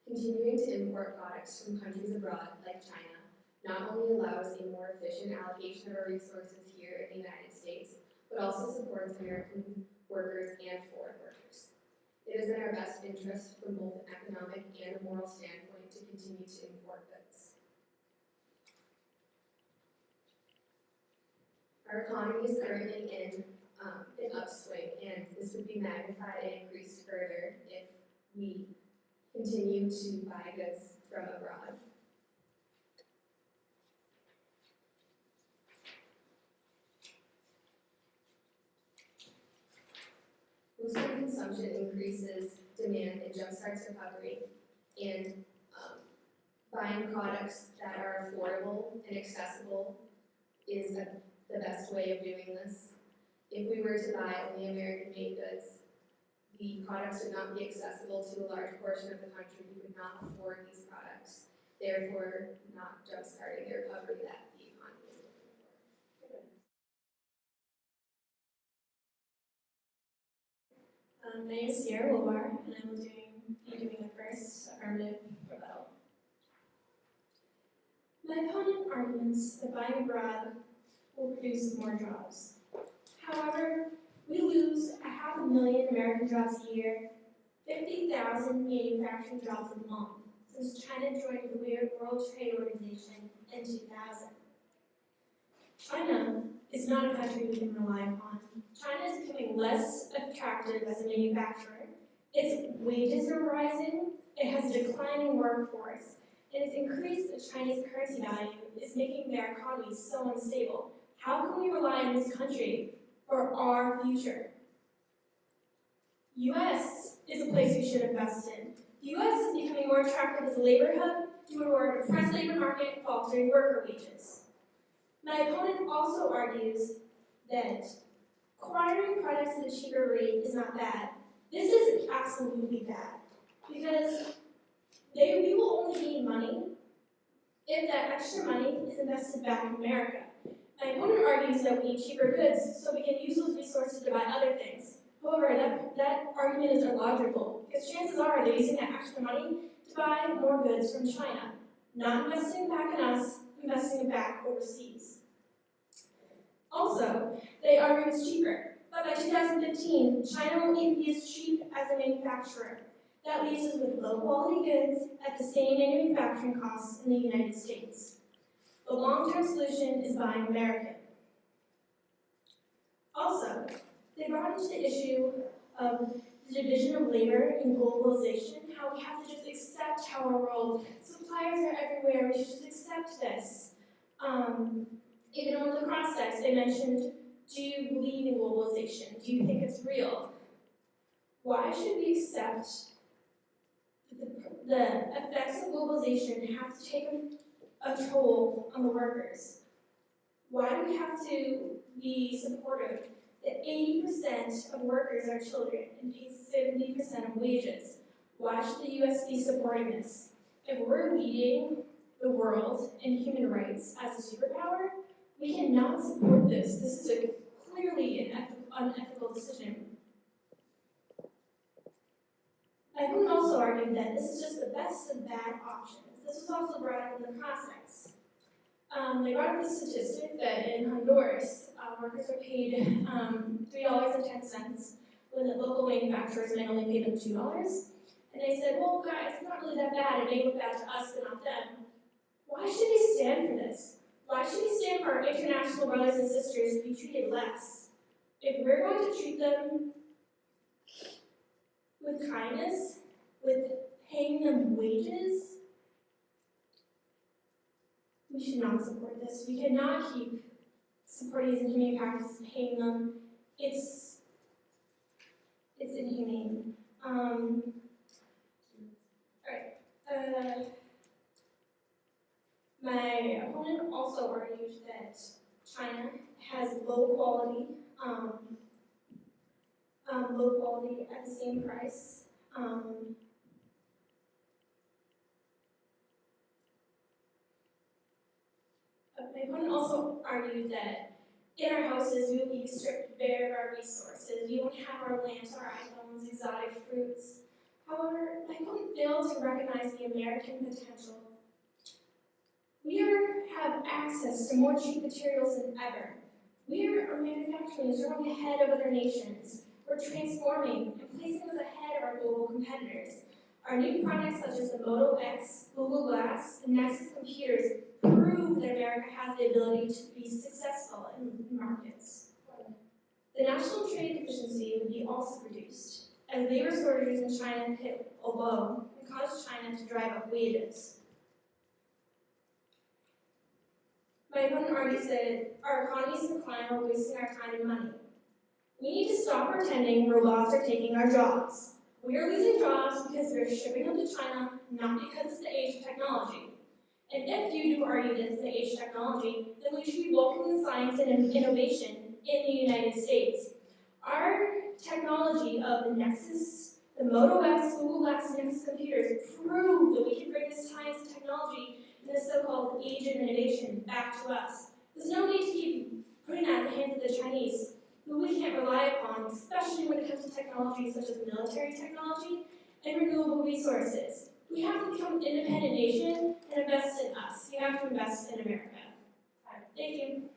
Continuing to import products from countries abroad, like China, not only allows a more efficient allocation of our resources here in the United States, but also supports American workers and foreign workers. It is in our best interest from both an economic and a moral standpoint to continue to import goods. Our economy is currently in an upswing, and this would be magnified and increased further if we continue to buy goods from abroad. Boosting consumption increases demand and jumpstarts recovery, and buying products that are affordable and accessible is the best way of doing this. If we were to buy only American-made goods, the products would not be accessible to a large portion of the country who could not afford these products, therefore not jumpstarting the recovery that the economy is looking for. My name is Sierra Wilbar, and I will be doing the first affirmative rebuttal. My opponent arguments that buying abroad will produce more jobs. However, we lose 500,000 American jobs a year, 50,000 manufacturing jobs a month since China joined the World Trade Organization in 2000. China is not a country we can rely upon. China is becoming less attractive as a manufacturer. Its wages are rising, it has a declining workforce, and its increase in Chinese currency value is making their economy so unstable. How can we rely on this country for our future? U.S. is a place we should invest in. The U.S. is becoming more attractive as a labor hub due to our depressed labor market and faltering worker wages. My opponent also argues that acquiring products at a cheaper rate is not bad. This is absolutely bad, because we will only gain money if that extra money is invested back in America. My opponent argues that we need cheaper goods so we can use those resources to buy other things. However, that argument is illogical because chances are they're using that extra money to buy more goods from China, not investing back in us, investing it back overseas. Also, they argue it's cheaper, but by 2015, China won't even be as cheap as a manufacturer. That leaves us with low-quality goods at the same manufacturing costs in the United States. The long-term solution is buying American. Also, they brought into the issue of the division of labor and globalization, how we have to just accept how our world, suppliers are everywhere, we should just accept this. Even on the cross-sex, they mentioned, do you believe in globalization? Do you think it's real? Why should we accept the effects of globalization have to take a toll on the workers? Why do we have to be supportive that 80% of workers are children and pay 70% of wages? Why should the U.S. be supporting this? If we're leading the world in human rights as a superpower, we cannot support this. This is clearly an unethical decision. I would also argue that this is just the best of bad options. This was also brought up in the process. They brought up the statistic that in Honduras, workers are paid $3.10 when the local manufacturers may only pay them $2. And they said, well, guys, it's not really that bad. It may look bad to us, but not them. Why should we stand for this? Why should we stand for our international brothers and sisters to be treated less? If we're going to treat them with kindness, with paying them wages, we should not support this. We cannot keep supporting these inhumane practices, paying them. It's inhumane. My opponent also argued that China has low quality at the same price. My opponent also argued that in our houses we will be stripped bare of our resources. We won't have our lamps, our iPhones, exotic fruits. However, my opponent failed to recognize the American potential. We have access to more cheap materials than ever. Our manufacturing is growing ahead of other nations. We're transforming and placing us ahead of our global competitors. Our new products such as the Moto X, Google Glass, and Nexus computers prove that America has the ability to be successful in markets. The national trade deficiency would be also reduced, as labor shortages in China hit a low and caused China to drive up wages. My opponent argues that our economy is in decline while wasting our time and money. We need to stop pretending robots are taking our jobs. We are losing jobs because they're shipping them to China, not because it's the age of technology. And if you do argue that it's the age of technology, then we should be welcoming science and innovation in the United States. Our technology of the Nexus, the Moto X, Google Glass, and Nexus computers prove that we can bring this science and technology and the so-called age of innovation back to us. There's no need to keep putting that in the hands of the Chinese, who we can't rely upon, especially when it comes to technology such as military technology and renewable resources. We have to become an independent nation and invest in us. You have to invest in America. Thank you.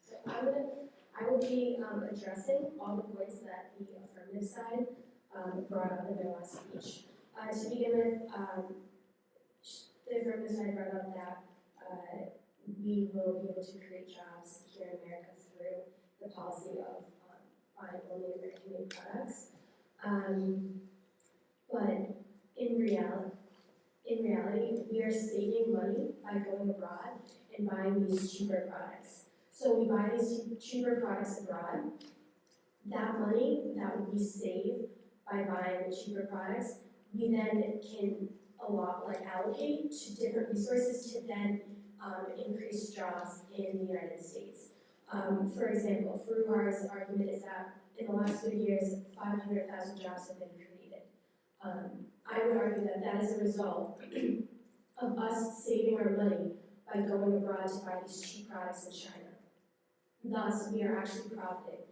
So I will be addressing all the points that the affirmative side brought up in their last speech. To begin with, the affirmative side brought up that we will be able to create jobs here in America through the policy of buying only American-made products. But in reality, we are saving money by going abroad and buying these cheaper products. So we buy these cheaper products abroad. That money that would be saved by buying the cheaper products, we then can allocate to different resources to then increase jobs in the United States. For example, Fruhar's argument is that in the last 3 years, 500,000 jobs have been created. I would argue that that is a result of us saving our money by going abroad to buy these cheap products in China. Thus, we are actually profiting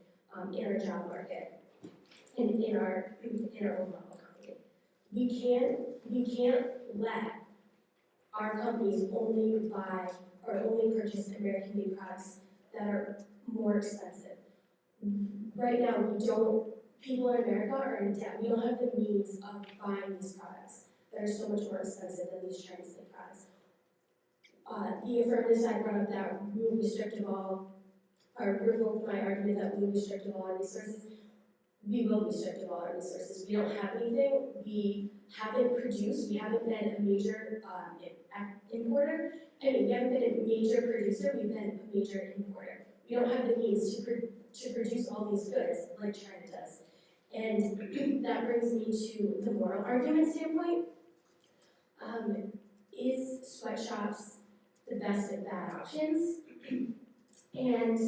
in our job market and in our overall economy. We can't let our companies only buy or only purchase American-made products that are more expensive. Right now, people in America are in debt. We don't have the means of buying these products that are so much more expensive than these Chinese-made products. The affirmative side brought up that we will be stripped of all, or revoked my argument that we will be stripped of all our resources. We will be stripped of all our resources. We don't have anything. We haven't produced. We haven't been a major importer. We haven't been a major producer. We've been a major importer. We don't have the means to produce all these goods like China does. And that brings me to the moral argument standpoint. Is sweatshops the best of bad options? And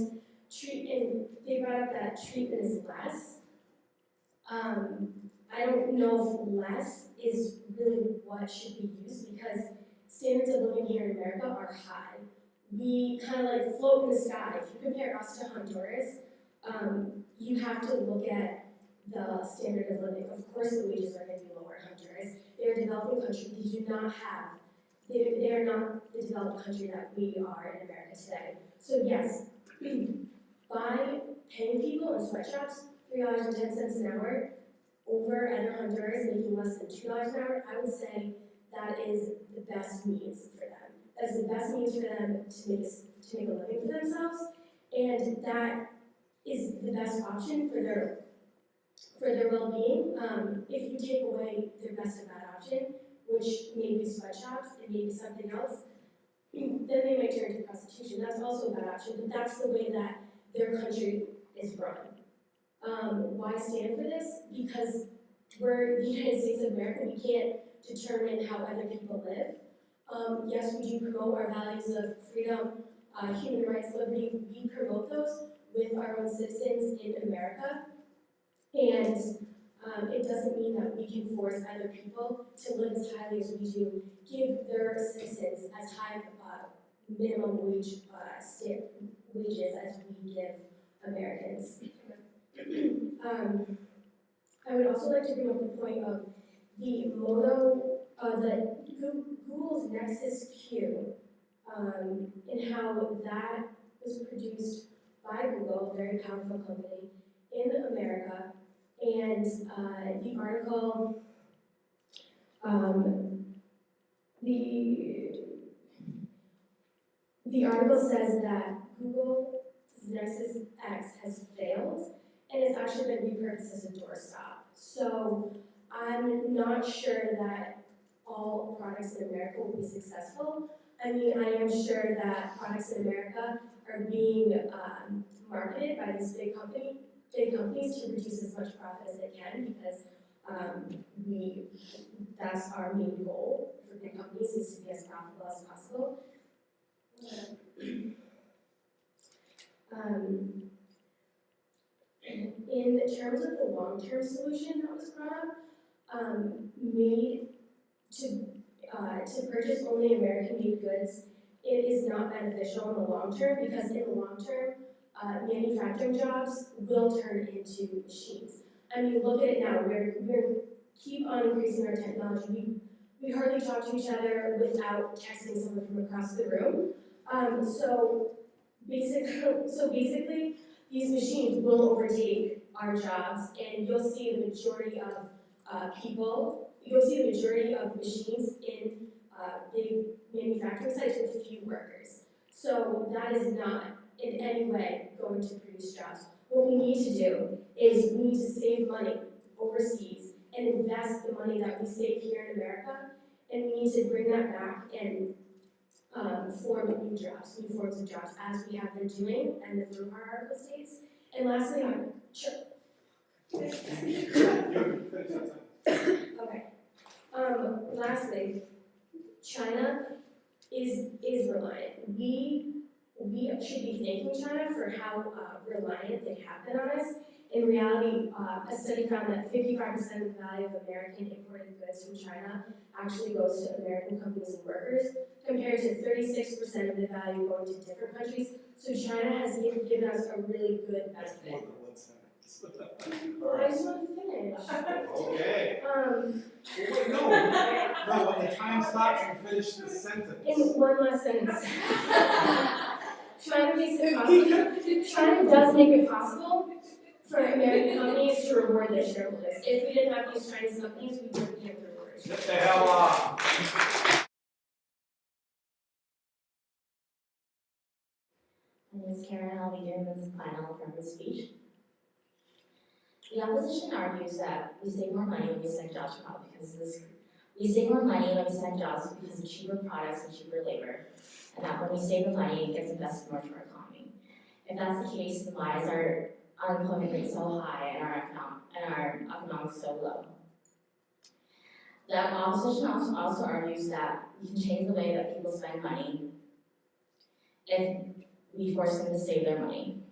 they brought up that treatment is less. I don't know if less is really what should be used because standards of living here in America are high. We kind of like float in the sky. If you compare us to Honduras, you have to look at the standard of living. Of course, the wages are going to be lower in Honduras. They're a developing country. They are not the developed country that we are in America today. So yes, by paying people in sweatshops $3.10 an hour over other Honduras making less than $2 an hour, I would say that is the best means for them. That is the best means for them to make a living for themselves, and that is the best option for their well-being. If you take away their best of bad option, which may be sweatshops and maybe something else, then they might turn to prostitution. That's also a bad option, but that's the way that their country is run. Why stand for this? Because we're the United States of America. We can't determine how other people live. Yes, we do promote our values of freedom, human rights, liberty. We promote those with our own citizens in America. And it doesn't mean that we can force other people to live as highly as we do, give their citizens as high minimum wages as we give Americans. I would also like to bring up the point of the Google's Nexus Q, and how that was produced by Google, a very powerful company in America. And the article, the article says that Google's Nexus X has failed, and it's actually been repurposed as a doorstop. So I'm not sure that all products in America will be successful. I mean, I am sure that products in America are being marketed by these big companies to produce as much profit as they can, because that's our main goal for big companies, is to be as profitable as possible. In terms of the long-term solution that was brought up, made to purchase only American-made goods, it is not beneficial in the long term, because in the long term, manufacturing jobs will turn into machines. I mean, look at it now. We're keep on increasing our technology. We hardly talk to each other without texting someone from across the room. So basically, these machines will overtake our jobs, and you'll see the majority of machines in big manufacturing sites with few workers. So that is not in any way going to produce jobs. What we need to do is we need to save money overseas and invest the money that we save here in America, and we need to bring that back and form new jobs, new forms of jobs, as we have been doing, and the through our article states. And lastly, lastly, China is reliant. We should be thanking China for how reliant they have been on us, In reality, a study found that 55% of the value of American imported goods from China actually goes to American companies and workers, compared to 36% of the value going to different countries. So China has given us a really good benefit. More than one sentence. Well, I just want to finish. Okay. Wait, no, when the time stops, you finish the sentence. In one last sentence. China makes it possible. China does make it possible for American companies to reward their shareholders. If we didn't have these Chinese companies, we wouldn't be able to reward our Get shareholders. the hell off. My name is Karen, I'll be doing this final purpose speech. The opposition argues that we save more money when we send jobs abroad we save more money when we send jobs because of cheaper products and cheaper labor, and that when we save the money, it gets invested more to our economy. If that's the case, then why is our unemployment rate so high and our economics so low? The opposition also argues that we can change the way that people spend money if we force them to save their money.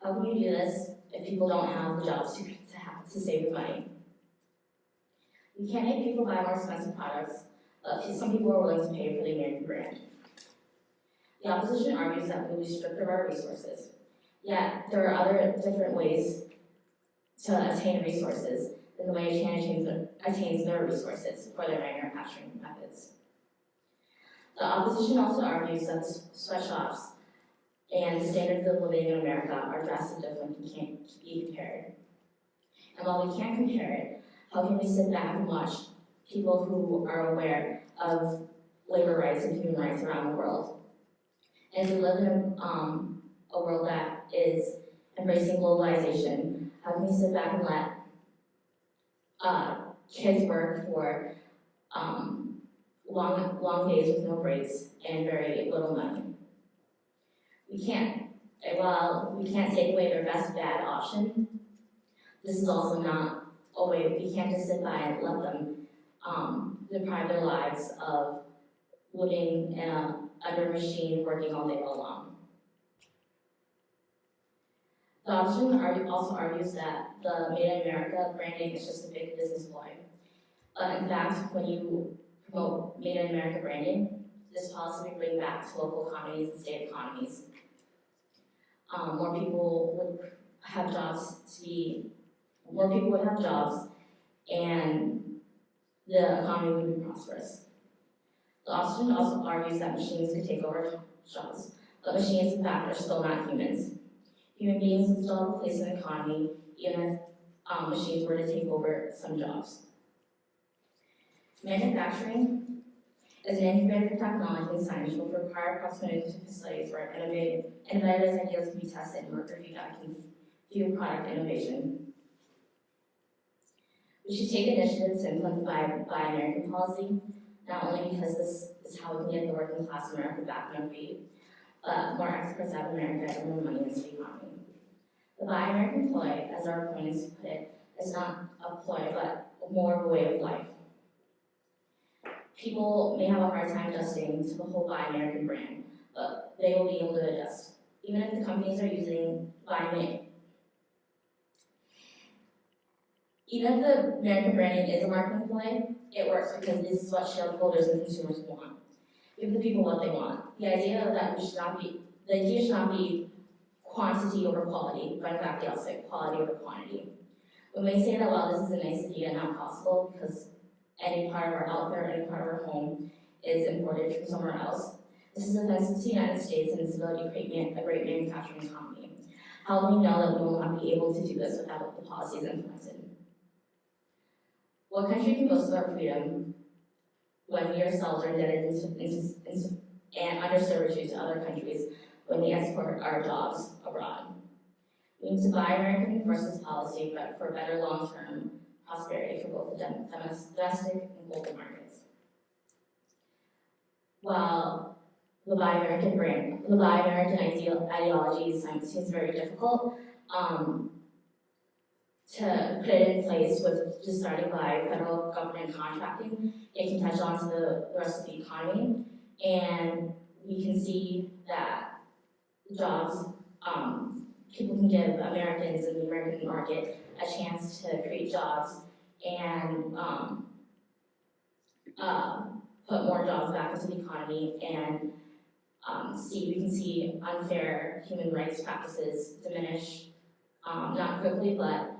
How can you do this if people don't have the jobs to save the money? We can't make people buy more expensive products, but some people are willing to pay for the American brand. The opposition argues that we will be stripped of our resources. Yet, there are other different ways to attain resources than the way China attains their resources for their manufacturing methods. The opposition also argues that sweatshops and the standards of living in America are drastically different and can't be compared. And while we can't compare it, how can we sit back and watch people who are aware of labor rights and human rights around the world? And if we live in a world that is embracing globalization, how can we sit back and let kids work for long days with no breaks and very little money? While we can't take away their best bad option, this is also not a way. We can't just sit by and let them deprive their lives of living under a machine working all day long. The opposition also argues that the Made in America branding is just a big business ploy. But in fact, when you promote Made in America branding, this policy will bring back to local economies and state economies. More people would have jobs and the economy would be prosperous. The opposition also argues that machines could take over jobs, but machines in fact are still not humans. Human beings would still have a place in the economy, even if machines were to take over some jobs. Manufacturing is an incubator for technology and science, which will require proximity to facilities where innovative ideas can be tested and worker feedback can fuel product innovation. We should take initiatives to implement Buy American policy, not only because this is how we can get the working class in America back on their feet, but more experts out of America and more money into the economy. The Buy American ploy, as our opponents put it, is not a ploy, but more of a way of life. People may have a hard time adjusting to the whole Buy American brand, but they will be able to adjust. Even if the companies are using Even if the American branding is a marketing ploy, it works because this is what shareholders and consumers want. Give the people what they want. The idea should not be quantity over quality, but in fact the opposite, quality over quantity. When we say that, well, this is a nice idea, not possible, because any part of our outfit, any part of our home is imported from somewhere else. This is offensive to the United States and its ability to create a great manufacturing economy. How do we know that we will not be able to do this without the policies implemented? What country can boast of our freedom when we ourselves are indebted and under servitude to other countries when we export our jobs abroad? We need to buy American versus policy, but for better long-term prosperity for both the domestic and global markets. While the Buy American ideology seems very difficult to put it in place with just starting by federal government contracting, it can touch on to the rest of the economy, and we can see that jobs people can give Americans in the American market a chance to create jobs and put more jobs back into the economy and we can see unfair human rights practices diminish, not quickly, but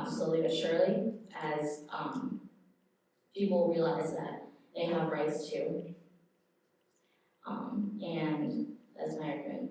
slowly but surely, as people realize that they have rights too. And that's my argument.